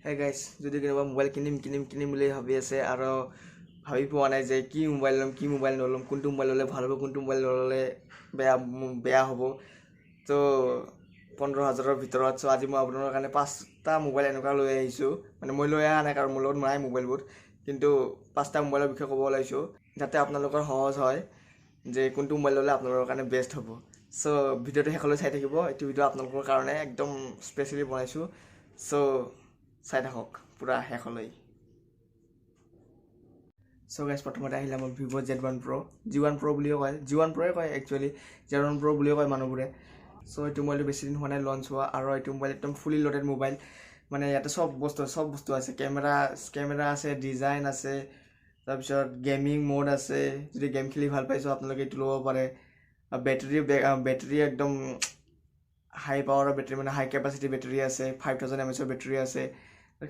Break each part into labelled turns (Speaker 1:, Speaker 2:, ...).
Speaker 1: Hey guys, যদি কোনোবা mobile কিনিম বুলি ভাবি আছে আৰু ভাবি পোৱা নাই যে কি মোবাইল নলম কোনটো মোবাইল ল'লে ভাল হ'ব কোনটো মোবাইল ল'লে বেয়া হ'ব তো 15,000ৰ ভিতৰত সো আজি মই আপোনালোকৰ কাৰণে 5টা মোবাইল এনেকুৱা লৈ আহিছোঁ মানে মই লৈ অহা নাই কাৰণ মোৰ লগত নাই মোবাইলবোৰ কিন্তু 5টা মোবাইলৰ বিষয়ে ক'ব ওলাইছোঁ যাতে আপোনালোকৰ সহজ হয় যে কোনটো মোবাইল ল'লে আপোনালোকৰ কাৰণে বেষ্ট হ'ব সো ভিডিঅ'টো শেষলৈ চাই থাকিব এইটো ভিডিঅ' আপোনালোকৰ কাৰণে একদম স্পেচিয়েলি বনাইছোঁ সো চাই থাকক পুৰা শেষলৈ সো গাইজ প্ৰথমতে আহিলে আমাৰ Vivo' Z1 Pro G1 Pro বুলিও কয় G1 Proয়ে কয় একচুৱেলি Z1 Pro বুলিও কয় মানুহবোৰে সো এইটো মোবাইলটো বেছি দিন হোৱা নাই লঞ্চ হোৱা আৰু এইটো মোবাইল একদম ফুলি লোডেড মোবাইল মানে ইয়াতে সব বস্তু আছে কেমেৰা আছে ডিজাইন আছে তাৰপিছত গেমিং মোড আছে যদি গেম খেলি ভাল পাইছো আপোনালোকে এইটো ল'ব পাৰে বেটাৰী একদম হাই পাৱাৰৰ বেটাৰী মানে হাই কেপাচিটি বেটাৰী আছে 5000 mAh বেটাৰী আছে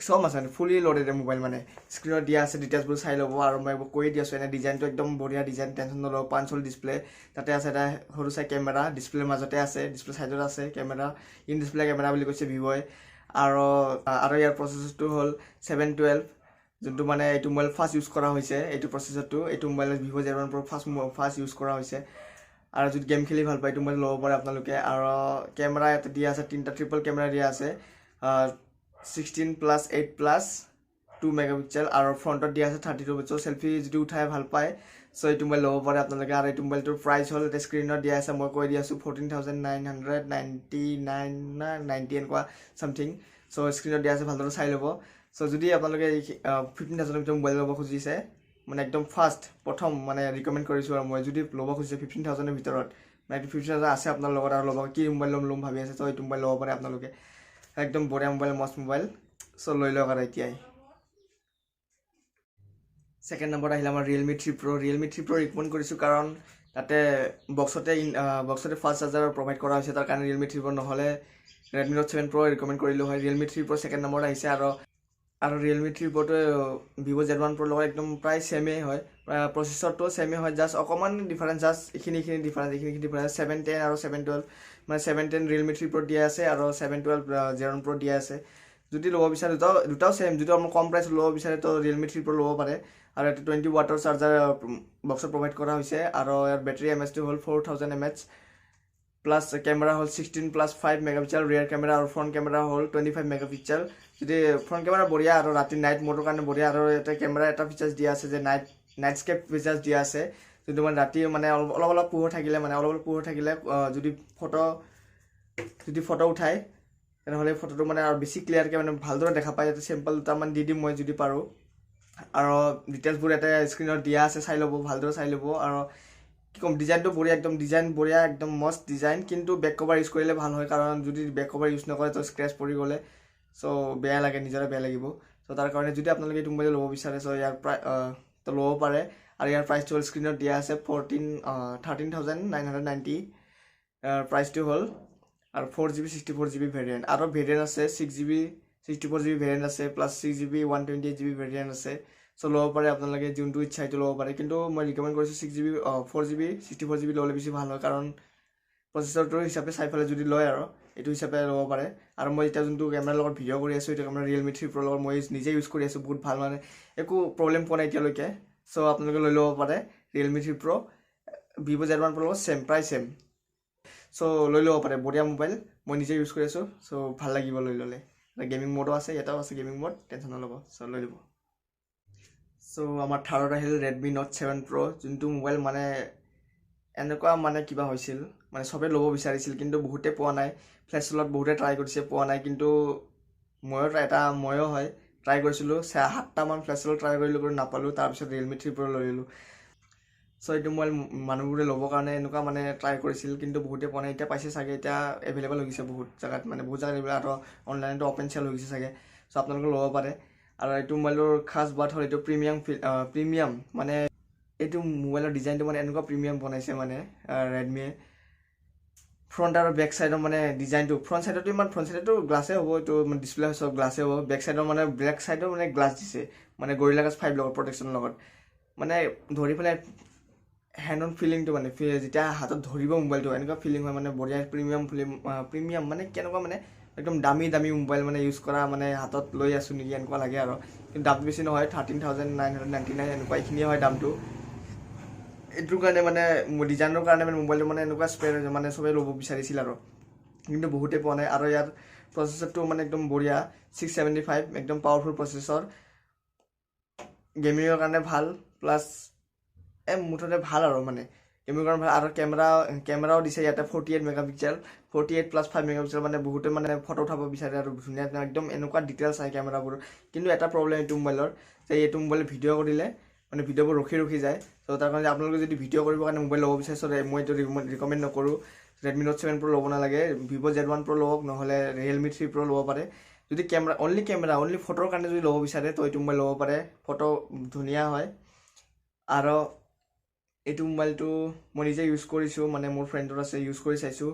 Speaker 1: সব আছে ফুলি লোডেড মোবাইল মানে স্ক্ৰীনত দিয়া আছে ডিটেইলছবোৰ চাই ল'ব আৰু মই কৈ দি আছোঁ এনে ডিজাইনটো একদম বঢ়িয়া ডিজাইন টেনশ্যন নল'ব 5 ইঞ্চি ডিছপ্লে তাতে আছে এটা সৰু চাই কেমেৰা ডিছপ্লেৰ মাজতে আছে ডিছপ্লে চাইডত আছে কেমেৰা ইন ডিছপ্লে কেমেৰা বুলি কৈছে ভিভ'ই আৰু ইয়াৰ প্ৰচেছৰটো হ'ল 712 যোনটো মানে এইটো মোবাইল ফাৰ্ষ্ট ইউজ কৰা হৈছে এইটো প্ৰচেছৰটো এইটো mobile Vivo' Z1 Pro first use কৰা হৈছে আৰু যদি গেম খেলি ভাল পায় এইটো মোবাইল ল'ব পাৰে আপোনালোকে আৰু কেমেৰা ইয়াতে দিয়া আছে 3টা ট্ৰিপল কেমেৰা দিয়া আছে 16+8+ 2 মেগাপিক্সেল আৰু ফ্ৰণ্টত দিয়া আছে 32 পিক্সেল সেলফি যদি উঠাই ভাল পায় সো এইটো মোবাইল ল'ব পাৰে আপোনালোকে আৰু এইটো মোবাইলটোৰ প্ৰাইচ হ'ল এটা স্ক্ৰীনত দিয়া আছে মই কৈ দি আছোঁ 14,999 এনেকুৱা সামথিং সো স্ক্ৰীনত দিয়া আছে ভালদৰে চাই ল'ব সো যদি আপোনালোকে 15,000 ভিতৰত মোবাইল ল'ব খুজিছে মানে একদম ফাৰ্ষ্ট প্ৰথম মানে ৰিকমেণ্ড কৰিছোঁ আৰু মই যদি ল'ব খুজিছে 15,000ৰ ভিতৰত মানে 15,000 আছে আপোনাৰ লগত আৰু ল'ব কি মোবাইল ল'ম ভাবি আছে তো এইটো মোবাইল ল'ব পাৰে আপোনালোকে একদম বঢ়িয়া মোবাইল মস্ত মোবাইল সো লৈ লওক আৰু এতিয়াই সেকেন্ড নম্বৰ আহিলে আমাৰ Realme 3 Pro ৰিকমেণ্ড কৰিছোঁ কাৰণ তাতে বক্সতে ফাষ্ট চাৰ্জাৰ প্ৰভাইড কৰা হৈছে তাৰ কাৰণে Realme 3 Pro নহ'লে Redmi Note 7 Pro ৰিকমেণ্ড কৰিলোঁ হয় Realme 3 Pro সেকেন্ড নম্বৰত আহিছে আৰু Realme 3 Proটো Vivo Z1 Pro লগত একদম প্ৰায় সেমেই হয় প্ৰচেছৰটো সেমেই হয় জাষ্ট অকমান ডিফাৰেন্স জাষ্ট এইখিনি ডিফাৰেন্স 710 আৰু 712 মানে 710 Realme 3 Pro দিয়া আছে আৰু 712 Z1 Pro দিয়া আছে যদি ল'ব বিচাৰে দুটাও সেম যদি আপুনি কম প্ৰাইচ ল'ব বিচাৰে তো Realme 3 Pro ল'ব পাৰে আৰু এটা 20 ওয়াটৰ চাৰ্জাৰ বক্সত প্ৰভাইড কৰা হৈছে আৰু ইয়াৰ বেটাৰী এমএচটো হ'ল 4000 mAh প্লাছ কেমেৰা হ'ল 16+5 মেগাপিক্সেল ৰিয়াৰ কেমেৰা আৰু ফ্ৰণ্ট কেমেৰা হ'ল 25 মেগাপিক্সেল যদি ফ্ৰণ্ট কেমেৰা বঢ়িয়া আৰু ৰাতি নাইট মোডৰ কাৰণে বঢ়িয়া আৰু এটা কেমেৰা এটা ফিচাৰ্ছ দিয়া আছে যে নাইটস্কেপ ফিচাৰ্ছ দিয়া আছে যদি মানে ৰাতি মানে অলপ পোহৰ থাকিলে যদি ফটো উঠায় তেনেহ'লে ফটোটো মানে আৰু বেছি ক্লিয়াৰকৈ মানে ভালদৰে দেখা পায় যাতে চেম্পল দুটামান দি দিম মই যদি পাৰোঁ আৰু ডিটেইলছবোৰ এটা স্ক্ৰীনত দিয়া আছে চাই ল'ব ভালদৰে চাই ল'ব আৰু কি ক'ম ডিজাইনটো বঢ়িয়া একদম মস্ত ডিজাইন কিন্তু বেক কভাৰ ইউজ কৰিলে ভাল হয় কাৰণ যদি বেক কভাৰ ইউজ নকৰে তো স্ক্ৰেচ পৰি গ'লে সো বেয়া লাগে নিজৰে বেয়া লাগিব সো তাৰ কাৰণে যদি আপোনালোকে এইটো মোবাইল ল'ব বিচাৰে সো ইয়াৰ তো ল'ব পাৰে আৰু ইয়াৰ প্ৰাইচটো হ'ল স্ক্ৰীনত দিয়া আছে 13,990 প্ৰাইচটো হ'ল আৰু 4GB 64GB ভেৰিয়েণ্ট আৰু ভেৰিয়েণ্ট আছে 6GB 64GB ভেৰিয়েণ্ট আছে প্লাছ 6GB 128GB ভেৰিয়েণ্ট আছে সো ল'ব পাৰে আপোনালোকে যোনটো ইচ্ছা সেইটো ল'ব পাৰে কিন্তু মই ৰিকমেণ্ড কৰিছোঁ 4GB 64GB ল'লে বেছি ভাল হয় কাৰণ প্ৰচেছৰটোৰ হিচাপে চাই পেলাই যদি লয় আৰু এইটো হিচাপে ল'ব পাৰে আৰু মই এতিয়া যোনটো কেমেৰাৰ লগত ভিডিঅ' কৰি আছোঁ এইটো কেমেৰা Realme 3 Pro লগত মই নিজে ইউজ কৰি আছোঁ বহুত ভাল মানে একো প্ৰব্লেম পোৱা নাই এতিয়ালৈকে সো আপোনালোকে লৈ ল'ব পাৰে Realme 3 Pro Vivo Z1 Pro লগত প্ৰায় সেম সো লৈ ল'ব পাৰে বঢ়িয়া মোবাইল মই নিজে ইউজ কৰি আছোঁ সো ভাল লাগিব লৈ ল'লে গেমিং মোডো আছে ইয়াতেও আছে গেমিং মোড টেনশ্যন নল'ব সো লৈ ল'ব সো আমাৰ থাৰ্ডত আহিল Redmi Note 7 Pro যোনটো মোবাইল মানে এনেকুৱা মানে কিবা হৈছিল মানে সবে ল'ব বিচাৰিছিল কিন্তু বহুতে পোৱা নাই ফ্লেশ্বলত বহুতে ট্ৰাই কৰিছে পোৱা নাই কিন্তু ময়ো ট্ৰাই কৰিছিলোঁ 7টামান ফ্লেশ্বলত ট্ৰাই কৰিলোঁ কিন্তু নাপালোঁ তাৰপিছত Realme 3 Pro লৈ ল'লোঁ সো এইটো মোবাইল মানুহবোৰে ল'বৰ কাৰণে এনেকুৱা মানে ট্ৰাই কৰিছিল কিন্তু বহুতে পোৱা নাই এতিয়া পাইছে চাগে এতিয়া এভেইলেবল হৈ গৈছে বহুত জেগাত আৰু অনলাইনতো অপেন চেল হৈ গৈছে চাগে সো আপোনালোকে ল'ব পাৰে আৰু এইটো মোবাইলৰ খাস বাত হ'ল এইটো প্ৰিমিয়াম মানে এইটো মোবাইলৰ ডিজাইনটো মানে এনেকুৱা প্ৰিমিয়াম বনাইছে মানে ৰেডমিয়ে ফ্ৰণ্ট আৰু বেক সাইডৰ মানে ডিজাইনটো ফ্ৰণ্ট সাইডতো গ্লাছে হ'ব এইটো মানে ডিসপ্লে সব গ্লাছে হ'ব বেক সাইডৰ মানে ব্লেক সাইডৰ মানে গ্লাছ দিছে মানে গৰিলা গ্লাছ 5 লগত প্ৰটেকশ্যনৰ লগত মানে ধৰি পেলাই হ্যান্ড অন ফিলিংটো মানে যেতিয়া হাতত ধৰিব মোবাইলটো এনেকুৱা ফিলিং হয় মানে বঢ়িয়া প্ৰিমিয়াম মানে কেনেকুৱা মানে একদম দামী দামী মোবাইল মানে ইউজ কৰা মানে হাতত লৈ আছোঁ নেকি এনেকুৱা লাগে আৰু কিন্তু দামটো বেছি নহয় 13,999 এনেকুৱা এইখিনিয়ে হয় দামটো এইটোৰ কাৰণে মানে ডিজাইনৰ কাৰণে মানে মোবাইলটো মানে এনেকুৱা স্পেয়াৰ মানে চবেই ল'ব বিচাৰিছিল আৰু কিন্তু বহুতে পোৱা নাই আৰু ইয়াৰ প্ৰচেছৰটো মানে একদম বঢ়িয়া 675 একদম পাৱাৰফুল প্ৰচেছৰ গেমিঙৰ কাৰণে ভাল প্লাছ মুঠতে ভাল আৰু মানে গেমিঙৰ কাৰণে ভাল আৰু কেমেৰাও দিছে ইয়াতে 48 মেগাপিক্সেল 48 প্লাছ 5 মেগাপিক্সেল মানে বহুতে মানে ফটো উঠাব বিচাৰে আৰু ধুনীয়া একদম এনেকুৱা ডিটেইলছ আহে কেমেৰাবোৰ কিন্তু এটা প্ৰব্লেম এইটো মোবাইলৰ যে এইটো মোবাইলত ভিডিঅ' কৰিলে মানে ভিডিঅ'বোৰ ৰখি যায় চ' তাৰ কাৰণে আপোনালোকে যদি ভিডিঅ' কৰিবৰ কাৰণে মোবাইল ল'ব বিচাৰিছে মই এইটো ৰিকমেণ্ড নকৰোঁ Redmi Note 7 Pro ল'ব নালাগে Vivo Z1 Pro লওক নহ'লে Realme 3 Pro ল'ব পাৰে যদি কেমেৰা অনলি ফটোৰ কাৰণে যদি ল'ব বিচাৰে তো এইটো মোবাইল ল'ব পাৰে ফটো ধুনীয়া হয় আৰু এইটো মোবাইলটো মই নিজে ইউজ কৰিছোঁ মানে মোৰ ফ্ৰেণ্ডৰ আছে ইউজ কৰি চাইছোঁ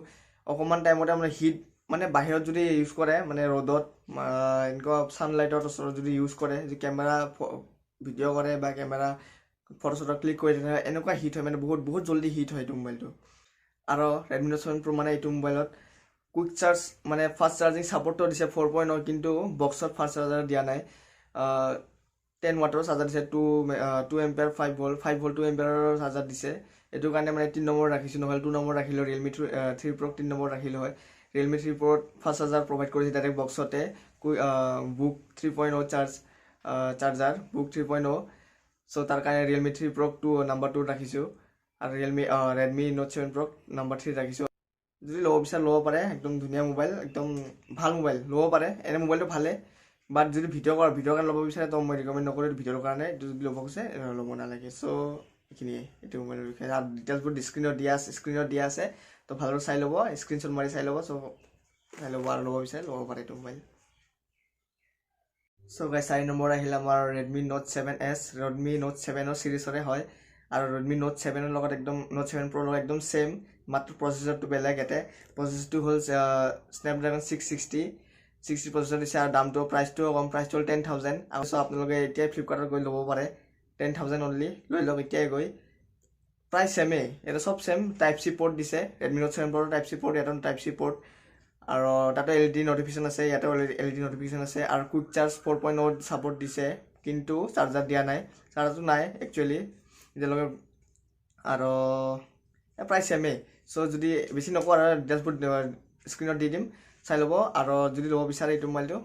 Speaker 1: অকণমান টাইমতে মানে হিট মানে বাহিৰত যদি ইউজ কৰে মানে ৰ'দত এনেকুৱা ছানলাইটৰ ওচৰত যদি ইউজ কৰে যদি কেমেৰা ভিডিঅ' কৰে বা কেমেৰা ফটো চটো ক্লিক কৰি থাকে এনেকুৱা হিট হয় মানে বহুত জল্দি হিট হয় এইটো মোবাইলটো আৰু Redmi Note 7 Pro মানে এইটো মোবাইলত কুইক চাৰ্জ মানে ফাষ্ট চাৰ্জিং ছাপৰ্টটো দিছে 4.0 কিন্তু বক্সত ফাষ্ট চাৰ্জাৰ দিয়া নাই 10 ৱাটৰ চাৰ্জাৰ দিছে 2 এম্পিয়াৰ 5 ভোল্ট 2 এম্পিয়াৰৰ চাৰ্জাৰ দিছে এইটো কাৰণে মানে 3 নম্বৰ ৰাখিছোঁ নহ'লে 2 নম্বৰ ৰাখিলোঁ Realme 3 Pro 3 নম্বৰ ৰাখিলোঁ হয় Realme 3 Pro fast charger provide কৰিছে ডাইৰেক্ট বক্সতে বুক 3.0 চাৰ্জাৰ বুক 3.0 চ' তাৰ কাৰণে Realme 3 Pro নম্বৰ 2 ৰাখিছোঁ আৰু Redmi Note 7 Pro নম্বৰ 3 ৰাখিছোঁ যদি ল'ব বিচাৰে ল'ব পাৰে একদম ধুনীয়া মোবাইল একদম ভাল মোবাইল ল'ব পাৰে এনে মোবাইলটো ভালে বাট যদি ভিডিঅ' কাৰণে ল'ব বিচাৰে তো মই ৰিকমেণ্ড নকৰোঁ ভিডিঅ'ৰ কাৰণে যদি ল'ব খোজে ল'ব নালাগে চ' এইখিনিয়ে এইটো মোবাইলৰ বিষয়ে আৰু ডিটেইলছবোৰ স্ক্ৰীনত দিয়া আছে তো ভালদৰে চাই ল'ব স্ক্ৰীনশ্বট মাৰি চাই ল'ব চ' চাই ল'ব আৰু ল'ব বিচাৰে ল'ব পাৰে এইটো মোবাইল চ' গাইছ 4 নম্বৰ আহিল আমাৰ Redmi Note 7S Redmi Note 7ৰ চিৰিজৰে হয় আৰু Redmi Note 7ৰ লগত একদম Note 7 Pro লগত একদম সেম মাত্ৰ প্ৰচেছৰটো বেলেগ এতে প্ৰচেছৰটো হ'ল Snapdragon 660 প্ৰচেছৰ দিছে আৰু দামটো প্ৰাইচটো কম প্ৰাইচটো হ'ল 10,000 আৰু চ' আপোনালোকে এতিয়াই ফ্লিপকাৰ্টত গৈ ল'ব পাৰে 10,000 অনলি লৈ লওক এতিয়াই গৈ প্ৰাইচ ছেমেই এটা চব ছেম টাইপ চি পৰ্ট দিছে Redmi Note 7 Pro type C port ইয়াতো টাইপ চি পৰ্ট আৰু তাতে LED নটিফিকেশ্যন আছে ইয়াতে LED নটিফিকেশ্যন আছে আৰু কুইক চাৰ্জ 4.0 ছাপৰ্ট দিছে কিন্তু চাৰ্জাৰ দিয়া নাই চাৰ্জাৰটো নাই একচুৱেলি এতিয়ালৈকে আৰু প্ৰাইচ ছেমেই চ' যদি বেছি নকওঁ আৰু ডিটেইলছবোৰ স্ক্ৰীনত দি দিম চাই ল'ব আৰু যদি ল'ব বিচাৰে এইটো মোবাইলটো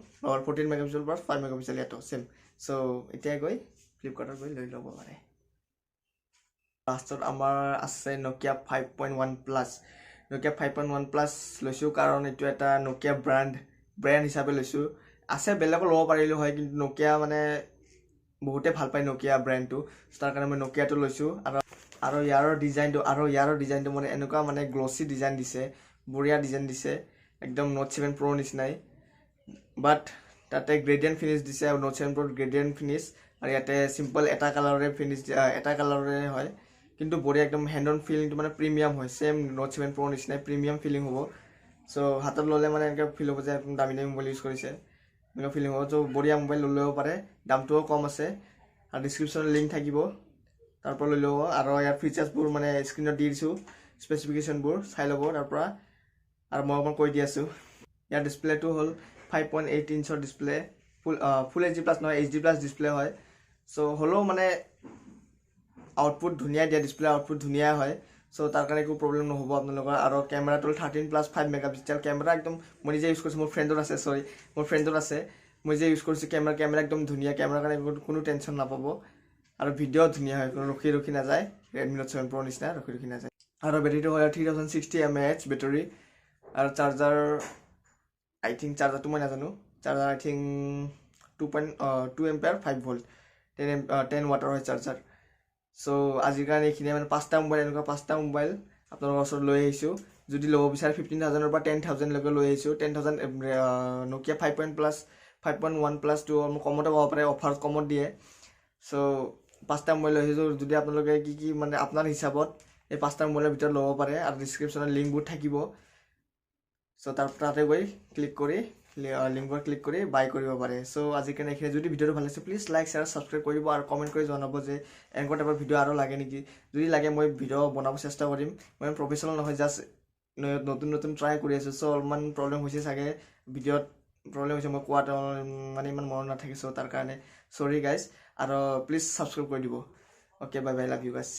Speaker 1: 14 মেগাপিক্সেল প্লাছ 5 মেগাপিক্সেল ইয়াতো ছেম চ' এতিয়াই গৈ ফ্লিপকাৰ্টত গৈ লৈ ল'ব পাৰে লাষ্টত আমাৰ আছে Nokia 5.1 প্লাছ Nokia 5.1 প্লাছ লৈছোঁ কাৰণ এইটো এটা Nokia ব্ৰেণ্ড হিচাপে লৈছোঁ আছে বেলেগো ল'ব পাৰিলোঁ হয় কিন্তু Nokia মানে বহুতে ভাল পায় Nokia ব্ৰেণ্ডটো তাৰ কাৰণে মই Nokiaটো লৈছোঁ আৰু ইয়াৰ ডিজাইনটো মানে এনেকুৱা মানে গ্লছি ডিজাইন দিছে বঢ়িয়া ডিজাইন দিছে একদম Note 7 Pro নিচিনাই বাট তাতে গ্ৰেডিয়েণ্ট ফিনিছ দিছে আৰু Note 7 Pro গ্ৰেডিয়েণ্ট ফিনিছ আৰু ইয়াতে চিম্পল এটা কালাৰৰে ফিনিছ এটা কালাৰৰে হয় কিন্তু বঢ়িয়া একদম হেণ্ড অন ফিলিংটো মানে প্ৰিমিয়াম হয় ছেম Note 7 Pro নিচিনাই প্ৰিমিয়াম ফিলিং হ'ব চ' হাতত ল'লে মানে এনেকৈ ফিল হ'ব যে একদম দামী মোবাইল ইউজ কৰিছে এনেকুৱা ফিলিং হ'ব চ' বঢ়িয়া মোবাইল লৈ ল'ব পাৰে দামটোও কম আছে আৰু ডিছক্ৰিপশ্যনত লিংক থাকিব তাৰ পৰা লৈ ল'ব আৰু ইয়াৰ ফিচাৰ্ছবোৰ মানে স্ক্ৰীনত দি দিছোঁ স্পেচিফিকেশ্যনবোৰ চাই ল'ব তাৰ পৰা আৰু মই অকণ কৈ দি আছোঁ ইয়াৰ ডিছপ্লেটো হ'ল 5.8 ইঞ্চৰ ডিছপ্লে ফুল HD প্লাছ নহয় HD প্লাছ ডিছপ্লে হয় চ' হ'লেও মানে আউটপুট ধুনীয়া দিয়া ডিছপ্লে আউটপুট ধুনীয়া হয় চ' তাৰ কাৰণে একো প্ৰব্লেম নহ'ব আপোনালোকৰ আৰু কেমেৰাটো 13+5 মেগাপিক্সেল কেমেৰা একদম মই নিজে ইউজ কৰিছোঁ মোৰ ফ্ৰেণ্ডৰ আছে মই যে ইউজ কৰিছোঁ কেমেৰা একদম ধুনীয়া কেমেৰাৰ কাৰণে কোনো টেনশ্যন নাপাব আৰু ভিডিঅ' ধুনীয়া হয় কোনো ৰখি নাযায় Redmi Note 7 Pro নিচিনা ৰখি নাযায় আৰু বেটাৰীটো হয় 3060 mAh বেটাৰী আৰু চাৰ্জাৰ আই থিংক চাৰ্জাৰটো মই নাজানো চাৰ্জাৰ আই থিংক 2 এম্পিয়াৰ 5 ভোল্ট 10 ৱাটৰ হয় চাৰ্জাৰ চ' আজিৰ কাৰণে এইখিনিয়ে মানে 5টা মোবাইল আপোনালোকৰ ওচৰত লৈ আহিছোঁ যদি ল'ব বিচাৰে 15,000ৰ পৰা 10,000 লৈকে লৈ আহিছোঁ 10,000 Nokia 5.1 প্লাছটো কমতে পাব পাৰে অফাৰত কমত দিয়ে চ' 5টা মোবাইল লৈ আহিছোঁ যদি আপোনালোকে কি মানে আপোনাৰ হিচাপত এই 5টা মোবাইলৰ ভিতৰত ল'ব পাৰে আৰু ডিছক্ৰিপশ্যনত লিংকবোৰ থাকিব চ' তাতে গৈ লিংকবোৰ ক্লিক কৰি বাই কৰিব পাৰে চ' আজিৰ কাৰণে এইখিনি যদি ভিডিঅ'টো ভাল লাগিছে প্লিজ লাইক শ্বেয়াৰ ছাবস্ক্ৰাইব কৰিব আৰু কমেণ্ট কৰি জনাব যে এনেকুৱা টাইপৰ ভিডিঅ' আৰু লাগে নেকি যদি লাগে মই ভিডিঅ' বনাব চেষ্টা কৰিম মই প্ৰফেশ্যনেল নহয় জাষ্ট নতুন নতুন ট্ৰাই কৰি আছোঁ চ' অলপমান প্ৰব্লেম হৈছে চাগে ভিডিঅ'ত প্ৰব্লেম হৈছে মই কোৱাত মানে ইমান মনত নাথাকিছোঁ তাৰ কাৰণে চৰি গাইজ আৰু প্লিজ ছাবস্ক্ৰাইব কৰি দিব okay bye bye love you guys